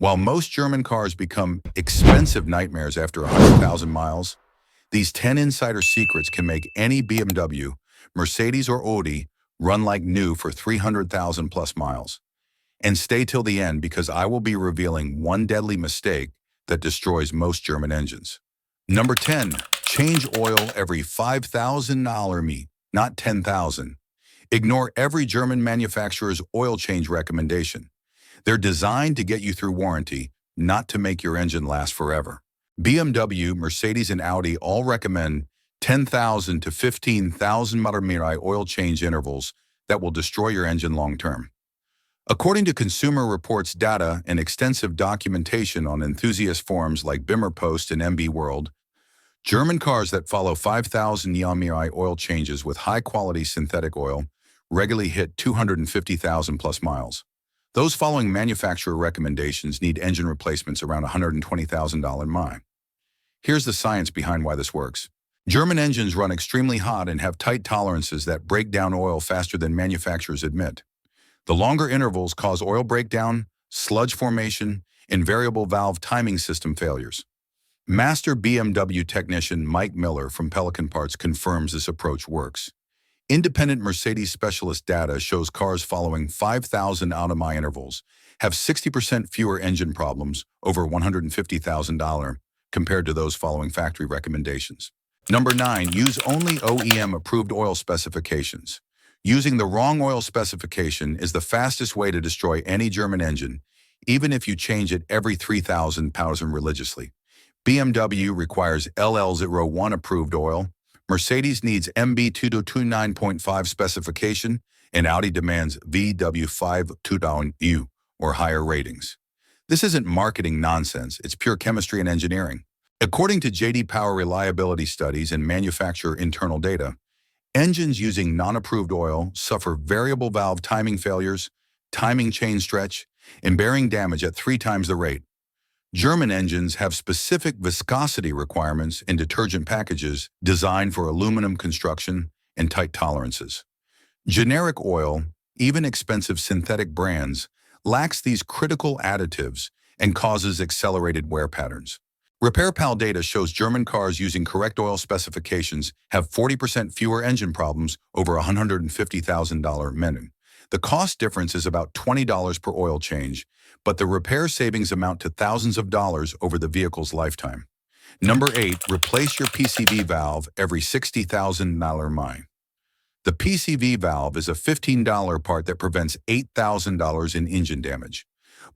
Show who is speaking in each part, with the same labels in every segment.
Speaker 1: While most German cars become expensive nightmares after 100,000 miles, these 10 insider secrets can make any BMW, Mercedes, or Audi run like new for 300,000 plus miles. And stay till the end because I will be revealing one deadly mistake that destroys most German engines. Number 10, change oil every 5,000 mi, not 10,000. Ignore every German manufacturer's oil change recommendation. They're designed to get you through warranty, not to make your engine last forever. BMW, Mercedes, and Audi all recommend 10,000 to 15,000 mi oil change intervals that will destroy your engine long-term. According to Consumer Reports data and extensive documentation on enthusiast forums like BimmerPost and MB World, German cars that follow 5,000 mi oil changes with high-quality synthetic oil regularly hit 250,000 plus miles. Those following manufacturer recommendations need engine replacements around $120,000 mi. Here's the science behind why this works. German engines run extremely hot and have tight tolerances that break down oil faster than manufacturers admit. The longer intervals cause oil breakdown, sludge formation, and variable valve timing system failures. Master BMW technician Mike Miller from Pelican Parts confirms this approach works. Independent Mercedes specialist data shows cars following 5,000 out-of-mi intervals have 60% fewer engine problems over $150,000 compared to those following factory recommendations. Number 9, use only OEM-approved oil specifications. Using the wrong oil specification is the fastest way to destroy any German engine, even if you change it every 3,000 pounds religiously. BMW requires LL01 approved oil, Mercedes needs MB2229.5 specification, and Audi demands VW520U or higher ratings. This isn't marketing nonsense, it's pure chemistry and engineering. According to J.D. Power reliability studies and manufacturer internal data, engines using non-approved oil suffer variable valve timing failures, timing chain stretch, and bearing damage at 3 times the rate. German engines have specific viscosity requirements in detergent packages designed for aluminum construction and tight tolerances. Generic oil, even expensive synthetic brands, lacks these critical additives and causes accelerated wear patterns. RepairPal data shows German cars using correct oil specifications have 40% fewer engine problems over $150,000 minimum. The cost difference is about $20 per oil change, but the repair savings amount to thousands of dollars over the vehicle's lifetime. Number 8, replace your PCV valve every $60,000 mi. The PCV valve is a $15 part that prevents $8,000 in engine damage.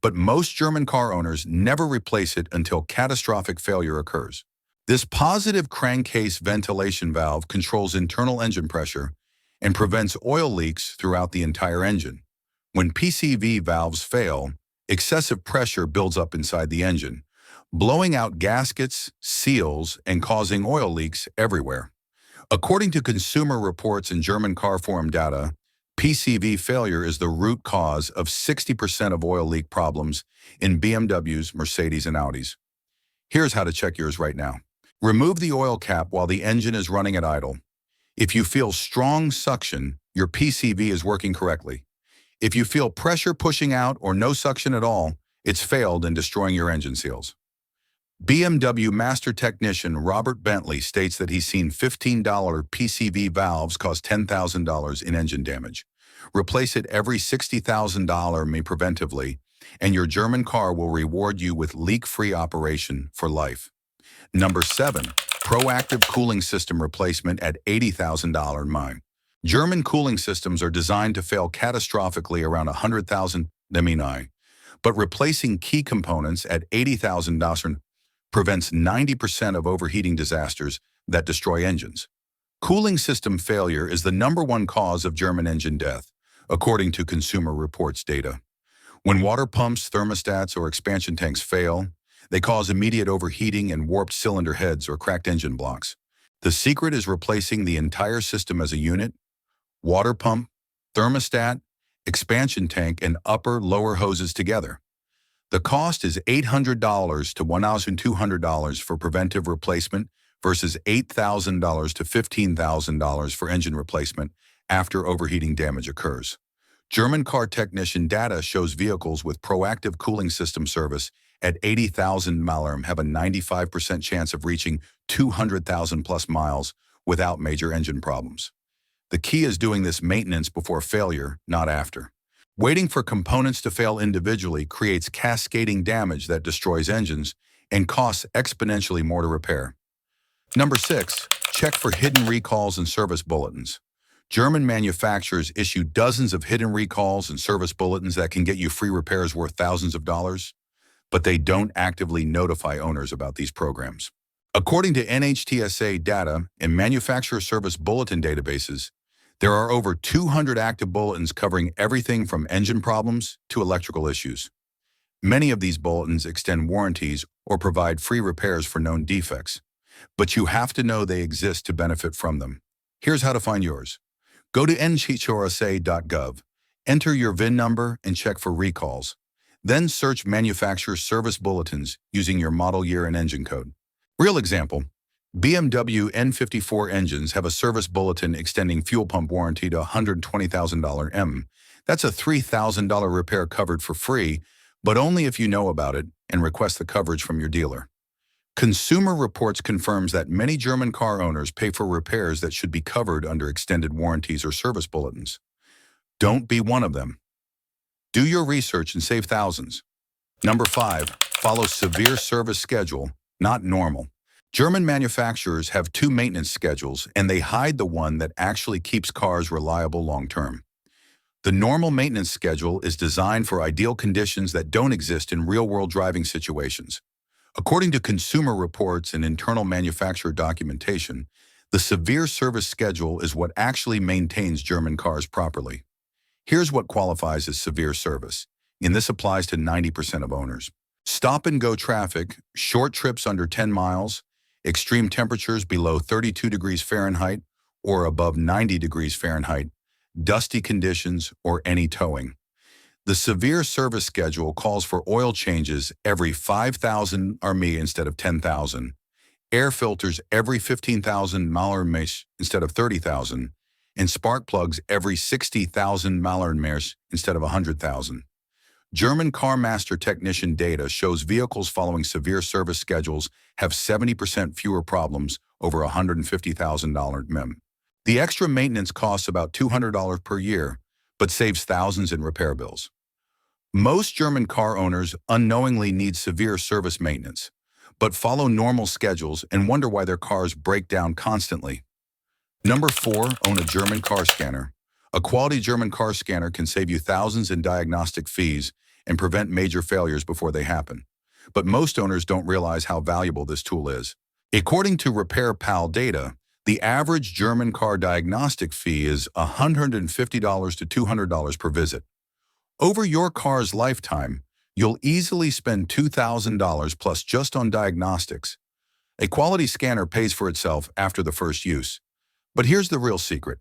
Speaker 1: But most German car owners never replace it until catastrophic failure occurs. This positive crankcase ventilation valve controls internal engine pressure and prevents oil leaks throughout the entire engine. When PCV valves fail, excessive pressure builds up inside the engine, blowing out gaskets, seals, and causing oil leaks everywhere. According to Consumer Reports and German car forum data, PCV failure is the root cause of 60% of oil leak problems in BMWs, Mercedes, and Audis. Here's how to check yours right now. Remove the oil cap while the engine is running at idle. If you feel strong suction, your PCV is working correctly. If you feel pressure pushing out or no suction at all, it's failed and destroying your engine seals. BMW master technician Robert Bentley states that he's seen $15 PCV valves cause $10,000 in engine damage. Replace it every $60,000 preventively, and your German car will reward you with leak-free operation for life. Number 7, proactive cooling system replacement at $80,000 mi. German cooling systems are designed to fail catastrophically around 100,000 mi, but replacing key components at $80,000 prevents 90% of overheating disasters that destroy engines. Cooling system failure is the #1 cause of German engine death, according to Consumer Reports data. When water pumps, thermostats, or expansion tanks fail, they cause immediate overheating and warped cylinder heads or cracked engine blocks. The secret is replacing the entire system as a unit: water pump, thermostat, expansion tank, and upper-lower hoses together. The cost is $800 to $1,200 for preventive replacement versus $8,000 to $15,000 for engine replacement after overheating damage occurs. German car technician data shows vehicles with proactive cooling system service at 80,000 miles have a 95% chance of reaching 200,000 plus miles without major engine problems. The key is doing this maintenance before failure, not after. Waiting for components to fail individually creates cascading damage that destroys engines and costs exponentially more to repair. Number 6, check for hidden recalls and service bulletins. German manufacturers issue dozens of hidden recalls and service bulletins that can get you free repairs worth thousands of dollars, but they don't actively notify owners about these programs. According to NHTSA data and manufacturer service bulletin databases, there are over 200 active bulletins covering everything from engine problems to electrical issues. Many of these bulletins extend warranties or provide free repairs for known defects, but you have to know they exist to benefit from them. Here's how to find yours. Go to nhTSA.gov, enter your VIN number, and check for recalls. Then search manufacturer service bulletins using your model year and engine code. Real example, BMW N54 engines have a service bulletin extending fuel pump warranty to $120,000 M. That's a $3,000 repair covered for free, but only if you know about it and request the coverage from your dealer. Consumer Reports confirms that many German car owners pay for repairs that should be covered under extended warranties or service bulletins. Don't be one of them. Do your research and save thousands. Number 5, follow severe service schedule, not normal. German manufacturers have 2 maintenance schedules, and they hide the one that actually keeps cars reliable long-term. The normal maintenance schedule is designed for ideal conditions that don't exist in real-world driving situations. According to Consumer Reports and internal manufacturer documentation, the severe service schedule is what actually maintains German cars properly. Here's what qualifies as severe service, and this applies to 90% of owners. Stop-and-go traffic, short trips under 10 miles, extreme temperatures below 32 degrees Fahrenheit or above 90 degrees Fahrenheit, dusty conditions, or any towing. The severe service schedule calls for oil changes every 5,000 RME instead of 10,000, air filters every 15,000 RME instead of 30,000, and spark plugs every 60,000 RME instead of 100,000. German CarMaster technician data shows vehicles following severe service schedules have 70% fewer problems over $150,000 MIM. The extra maintenance costs about $200 per year, but saves thousands in repair bills. Most German car owners unknowingly need severe service maintenance, but follow normal schedules and wonder why their cars break down constantly. Number 4, own a German car scanner. A quality German car scanner can save you thousands in diagnostic fees and prevent major failures before they happen. But most owners don't realize how valuable this tool is. According to RepairPal data, the average German car diagnostic fee is $150 to $200 per visit. Over your car's lifetime, you'll easily spend $2,000 plus just on diagnostics. A quality scanner pays for itself after the first use. But here's the real secret.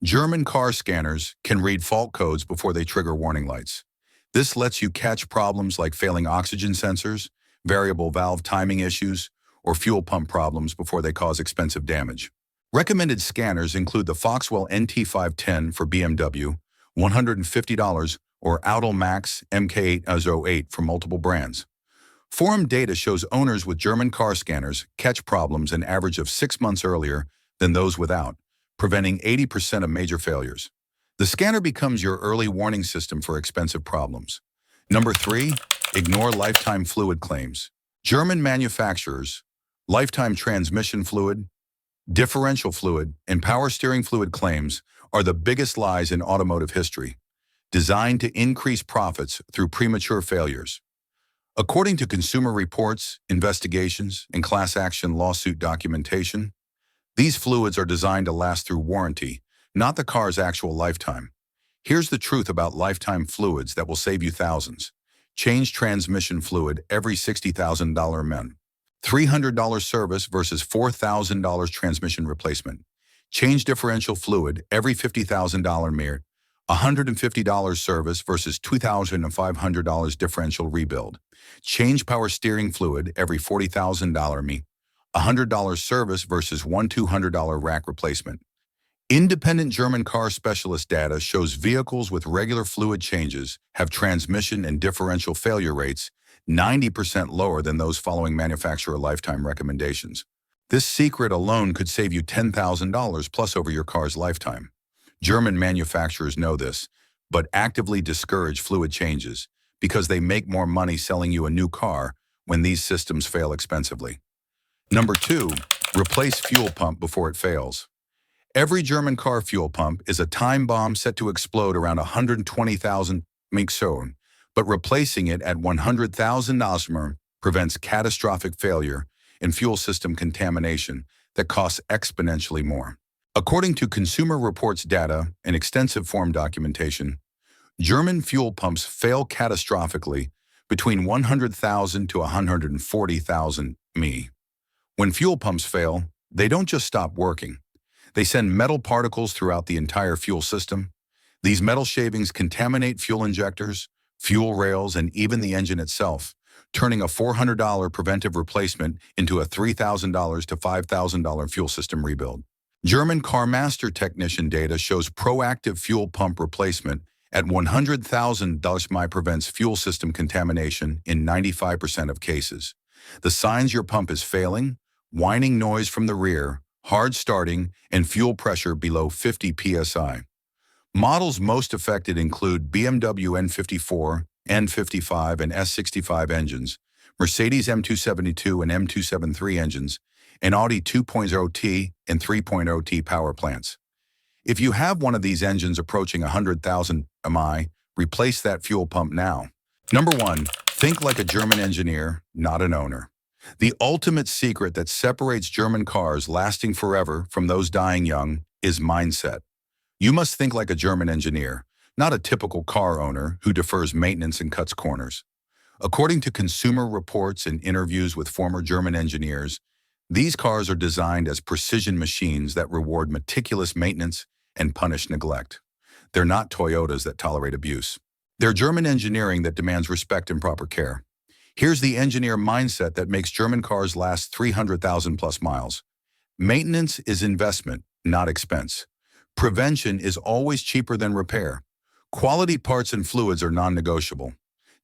Speaker 1: German car scanners can read fault codes before they trigger warning lights. This lets you catch problems like failing oxygen sensors, variable valve timing issues, or fuel pump problems before they cause expensive damage. Recommended scanners include the Foxwell NT510 for BMW, $150, or Autelmax MK808 for multiple brands. Forum data shows owners with German car scanners catch problems an average of 6 months earlier than those without, preventing 80% of major failures. The scanner becomes your early warning system for expensive problems. Number 3, ignore lifetime fluid claims. German manufacturers, lifetime transmission fluid, differential fluid, and power steering fluid claims are the biggest lies in automotive history, designed to increase profits through premature failures. According to Consumer Reports, investigations, and class action lawsuit documentation, these fluids are designed to last through warranty, not the car's actual lifetime. Here's the truth about lifetime fluids that will save you thousands. Change transmission fluid every $60,000 MEM. $300 service versus $4,000 transmission replacement. Change differential fluid every $50,000 MER. $150 service versus $2,500 differential rebuild. Change power steering fluid every $40,000 MER. $100 service versus $1,200 rack replacement. Independent German car specialist data shows vehicles with regular fluid changes have transmission and differential failure rates 90% lower than those following manufacturer lifetime recommendations. This secret alone could save you $10,000 plus over your car's lifetime. German manufacturers know this, but actively discourage fluid changes because they make more money selling you a new car when these systems fail expensively. Number 2, replace fuel pump before it fails. Every German car fuel pump is a time bomb set to explode around 120,000 Mikson, but replacing it at 100,000 Nosmer prevents catastrophic failure and fuel system contamination that costs exponentially more. According to Consumer Reports data and extensive form documentation, German fuel pumps fail catastrophically between 100,000 to 140,000 Mi. When fuel pumps fail, they don't just stop working. They send metal particles throughout the entire fuel system. These metal shavings contaminate fuel injectors, fuel rails, and even the engine itself, turning a $400 preventive replacement into a $3,000 to $5,000 fuel system rebuild. German CarMaster technician data shows proactive fuel pump replacement at 100,000 Mi prevents fuel system contamination in 95% of cases. The signs your pump is failing: whining noise from the rear, hard starting, and fuel pressure below 50 psi. Models most affected include BMW N54, N55, and S65 engines, Mercedes M272 and M273 engines, and Audi 2.0T and 3.0T power plants. If you have one of these engines approaching 100,000 Mi, replace that fuel pump now. Number 1, think like a German engineer, not an owner. The ultimate secret that separates German cars lasting forever from those dying young is mindset. You must think like a German engineer, not a typical car owner who defers maintenance and cuts corners. According to Consumer Reports and interviews with former German engineers, these cars are designed as precision machines that reward meticulous maintenance and punish neglect. They're not Toyotas that tolerate abuse. They're German engineering that demands respect and proper care. Here's the engineer mindset that makes German cars last 300,000 plus miles. Maintenance is investment, not expense. Prevention is always cheaper than repair. Quality parts and fluids are non-negotiable.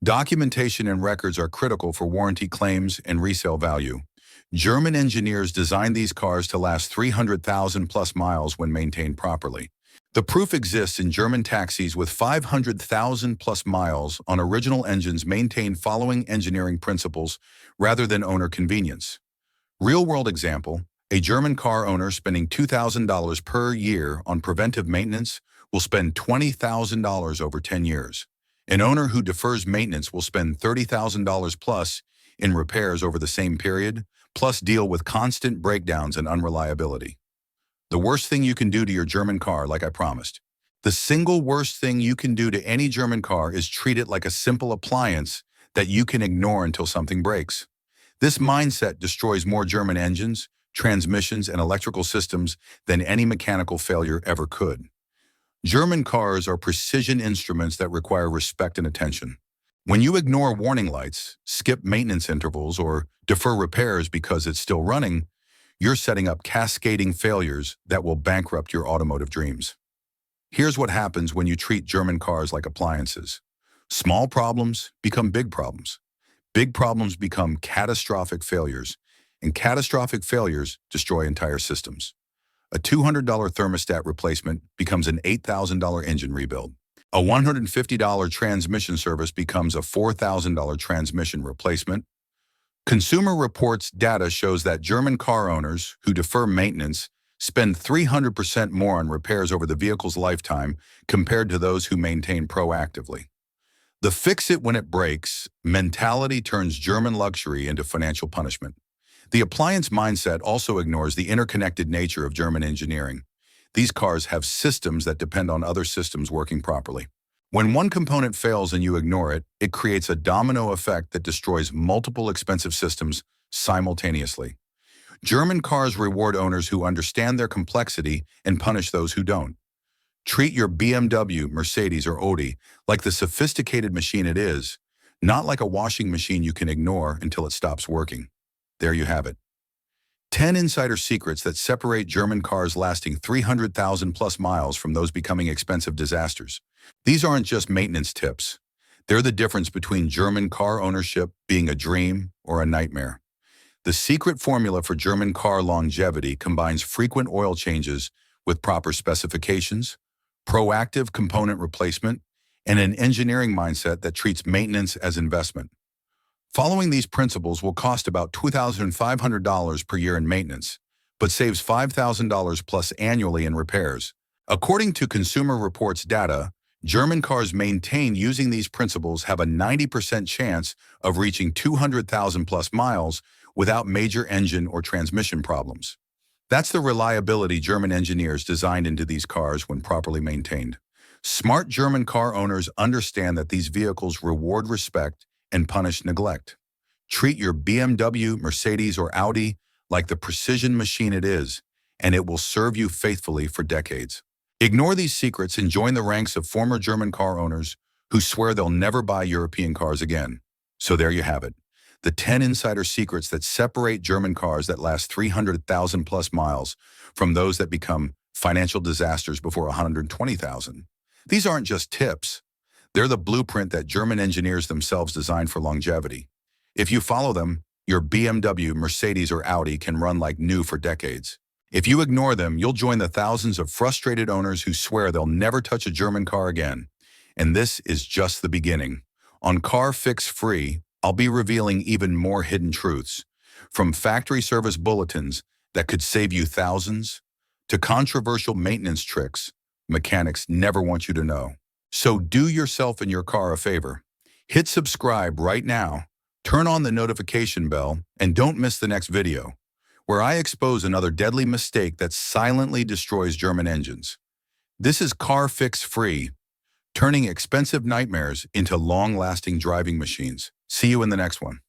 Speaker 1: Documentation and records are critical for warranty claims and resale value. German engineers designed these cars to last 300,000 plus miles when maintained properly. The proof exists in German taxis with 500,000 plus miles on original engines maintained following engineering principles rather than owner convenience. Real-world example: a German car owner spending $2,000 per year on preventive maintenance will spend $20,000 over 10 years. An owner who defers maintenance will spend $30,000 plus in repairs over the same period, plus deal with constant breakdowns and unreliability. The worst thing you can do to your German car, like I promised. The single worst thing you can do to any German car is treat it like a simple appliance that you can ignore until something breaks. This mindset destroys more German engines, transmissions, and electrical systems than any mechanical failure ever could. German cars are precision instruments that require respect and attention. When you ignore warning lights, skip maintenance intervals, or defer repairs because it's still running, you're setting up cascading failures that will bankrupt your automotive dreams. Here's what happens when you treat German cars like appliances. Small problems become big problems. Big problems become catastrophic failures, and catastrophic failures destroy entire systems. A $200 thermostat replacement becomes an $8,000 engine rebuild. A $150 transmission service becomes a $4,000 transmission replacement. Consumer Reports data shows that German car owners who defer maintenance spend 300% more on repairs over the vehicle's lifetime compared to those who maintain proactively. The fix-it-when-it-breaks mentality turns German luxury into financial punishment. The appliance mindset also ignores the interconnected nature of German engineering. These cars have systems that depend on other systems working properly. When one component fails and you ignore it, it creates a domino effect that destroys multiple expensive systems simultaneously. German cars reward owners who understand their complexity and punish those who don't. Treat your BMW, Mercedes, or Audi like the sophisticated machine it is, not like a washing machine you can ignore until it stops working. There you have it. 10 insider secrets that separate German cars lasting 300,000 plus miles from those becoming expensive disasters. These aren't just maintenance tips. They're the difference between German car ownership being a dream or a nightmare. The secret formula for German car longevity combines frequent oil changes with proper specifications, proactive component replacement, and an engineering mindset that treats maintenance as investment. Following these principles will cost about $2,500 per year in maintenance, but saves $5,000 plus annually in repairs. According to Consumer Reports data, German cars maintained using these principles have a 90% chance of reaching 200,000 plus miles without major engine or transmission problems. That's the reliability German engineers designed into these cars when properly maintained. Smart German car owners understand that these vehicles reward respect and punish neglect. Treat your BMW, Mercedes, or Audi like the precision machine it is, and it will serve you faithfully for decades. Ignore these secrets and join the ranks of former German car owners who swear they'll never buy European cars again. So there you have it. The 10 insider secrets that separate German cars that last 300,000 plus miles from those that become financial disasters before 120,000. These aren't just tips. They're the blueprint that German engineers themselves designed for longevity. If you follow them, your BMW, Mercedes, or Audi can run like new for decades. If you ignore them, you'll join the thousands of frustrated owners who swear they'll never touch a German car again. And this is just the beginning. On Car Fix Free, I'll be revealing even more hidden truths, from factory service bulletins that could save you thousands, to controversial maintenance tricks mechanics never want you to know. So do yourself and your car a favor. Hit subscribe right now, turn on the notification bell, and don't miss the next video, where I expose another deadly mistake that silently destroys German engines. This is Car Fix Free, turning expensive nightmares into long-lasting driving machines. See you in the next one.